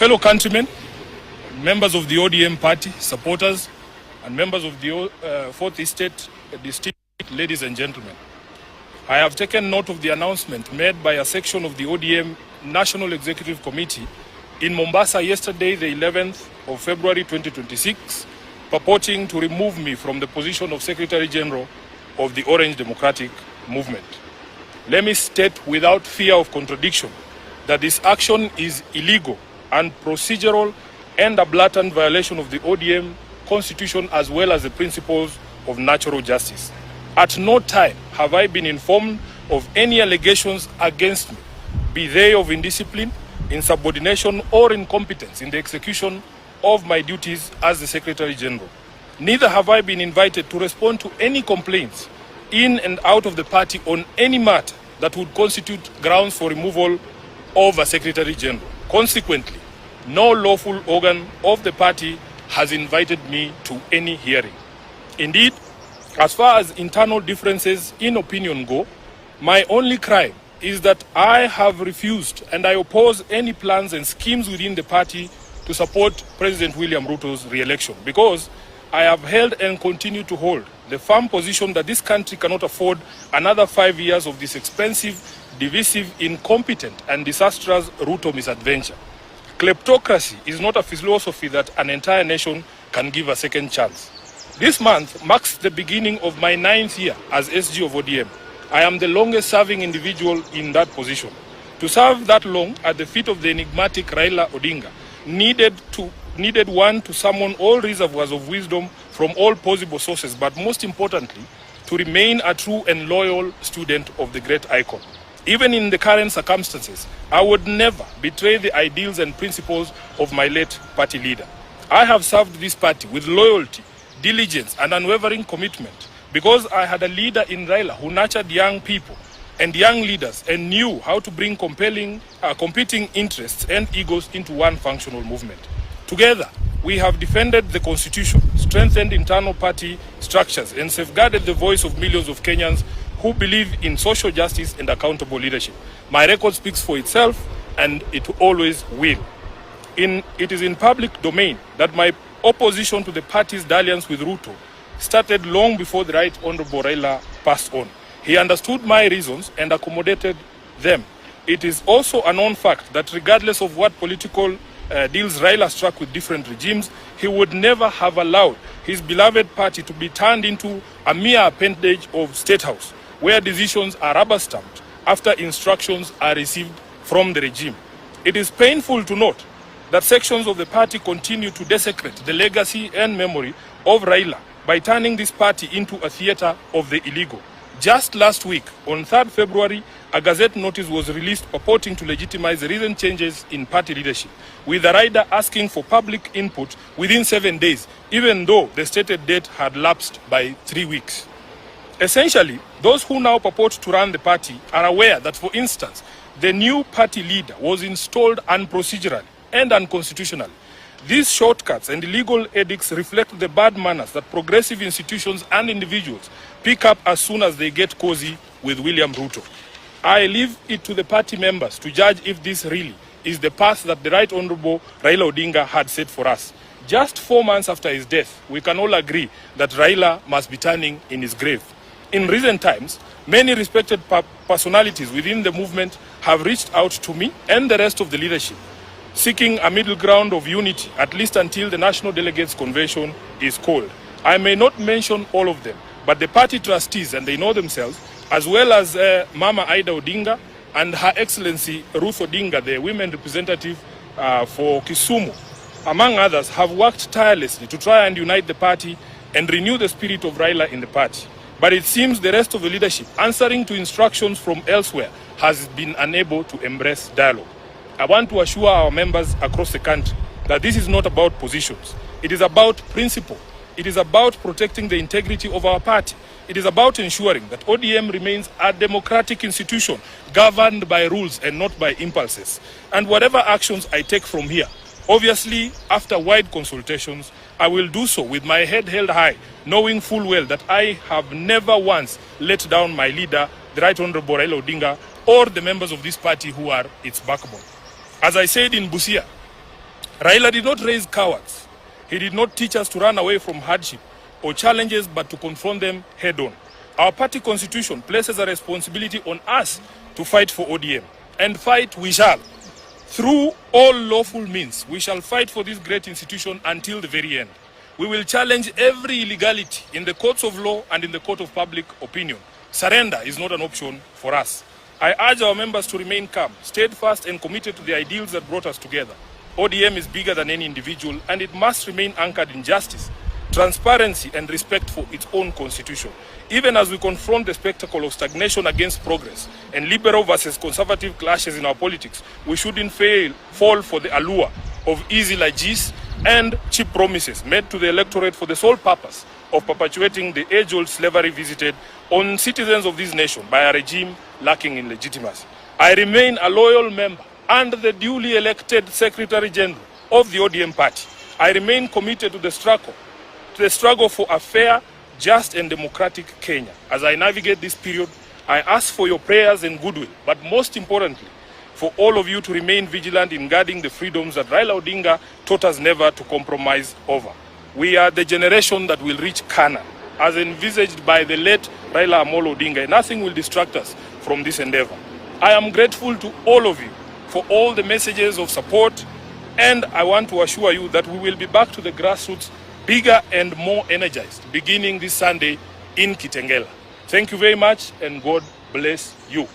Fellow countrymen, members of the ODM party, supporters, and members of the Fourth Estate District, ladies and gentlemen, I have taken note of the announcement made by a section of the ODM National Executive Committee in Mombasa yesterday, the 11th of February 2026, purporting to remove me from the position of Secretary General of the Orange Democratic Movement. Let me state without fear of contradiction that this action is illegal and procedural and a blatant violation of the ODM constitution as well as the principles of natural justice. At no time have I been informed of any allegations against me, be they of indiscipline, insubordination, or incompetence in the execution of my duties as the Secretary General. Neither have I been invited to respond to any complaints in and out of the party on any matter that would constitute grounds for removal of a Secretary General. Consequently, no lawful organ of the party has invited me to any hearing. Indeed, as far as internal differences in opinion go, my only crime is that I have refused and I oppose any plans and schemes within the party to support President William Ruto's re-election, because I have held and continue to hold the firm position that this country cannot afford another 5 years of this expensive, divisive, incompetent, and disastrous Ruto misadventure. Kleptocracy is not a philosophy that an entire nation can give a second chance. This month marks the beginning of my 9th year as SG of ODM. I am the longest serving individual in that position. To serve that long at the feet of the enigmatic Raila Odinga needed one to summon all reservoirs of wisdom from all possible sources, but most importantly, to remain a true and loyal student of the great icon. Even in the current circumstances, I would never betray the ideals and principles of my late party leader. I have served this party with loyalty, diligence, and unwavering commitment because I had a leader in Raila who nurtured young people and young leaders and knew how to bring competing interests and egos into one functional movement. Together, we have defended the Constitution, strengthened internal party structures, and safeguarded the voice of millions of Kenyans who believe in social justice and accountable leadership. My record speaks for itself, and it always will. It is in public domain that my opposition to the party's dalliance with Ruto started long before the Right Honorable Raila passed on. He understood my reasons and accommodated them. It is also a known fact that regardless of what political deals Raila struck with different regimes, he would never have allowed his beloved party to be turned into a mere appendage of State House, where decisions are rubber-stamped after instructions are received from the regime. It is painful to note that sections of the party continue to desecrate the legacy and memory of Raila by turning this party into a theater of the illegal. Just last week, on 3rd February, a Gazette notice was released purporting to legitimize the recent changes in party leadership, with the rider asking for public input within 7 days, even though the stated date had lapsed by 3 weeks. Essentially, those who now purport to run the party are aware that, for instance, the new party leader was installed unprocedurally and unconstitutionally. These shortcuts and illegal edicts reflect the bad manners that progressive institutions and individuals pick up as soon as they get cozy with William Ruto. I leave it to the party members to judge if this really is the path that the Right Honorable Raila Odinga had set for us. Just 4 months after his death, we can all agree that Raila must be turning in his grave. In recent times, many respected personalities within the movement have reached out to me and the rest of the leadership, seeking a middle ground of unity, at least until the National Delegates Convention is called. I may not mention all of them, but the party trustees, and they know themselves, as well as Mama Ida Odinga and Her Excellency Ruth Odinga, the women representative for Kisumu, among others, have worked tirelessly to try and unite the party and renew the spirit of Raila in the party. But it seems the rest of the leadership, answering to instructions from elsewhere, has been unable to embrace dialogue. I want to assure our members across the country that this is not about positions. It is about principle. It is about protecting the integrity of our party. It is about ensuring that ODM remains a democratic institution governed by rules and not by impulses. And whatever actions I take from here, obviously, after wide consultations, I will do so with my head held high, knowing full well that I have never once let down my leader, the Right Honorable Raila Odinga, or the members of this party who are its backbone. As I said in Busia, Raila did not raise cowards. He did not teach us to run away from hardship or challenges, but to confront them head on. Our party constitution places a responsibility on us to fight for ODM. And fight we shall. Through all lawful means, we shall fight for this great institution until the very end. We will challenge every illegality in the courts of law and in the court of public opinion. Surrender is not an option for us. I urge our members to remain calm, steadfast and committed to the ideals that brought us together. ODM is bigger than any individual, and it must remain anchored in justice, transparency and respect for its own constitution. Even as we confront the spectacle of stagnation against progress and liberal versus conservative clashes in our politics, we shouldn't fall for the allure of easy largesse and cheap promises made to the electorate for the sole purpose of perpetuating the age-old slavery visited on citizens of this nation by a regime lacking in legitimacy. I remain a loyal member and the duly elected Secretary General of the ODM party. I remain committed to the struggle for a fair, just and democratic Kenya. As I navigate this period, I ask for your prayers and goodwill, but most importantly, for all of you to remain vigilant in guarding the freedoms that Raila Odinga taught us never to compromise over. We are the generation that will reach Canaan, as envisaged by the late Raila Amolo Odinga, and nothing will distract us from this endeavor. I am grateful to all of you for all the messages of support, and I want to assure you that we will be back to the grassroots bigger and more energized, beginning this Sunday in Kitengela. Thank you very much, and God bless you.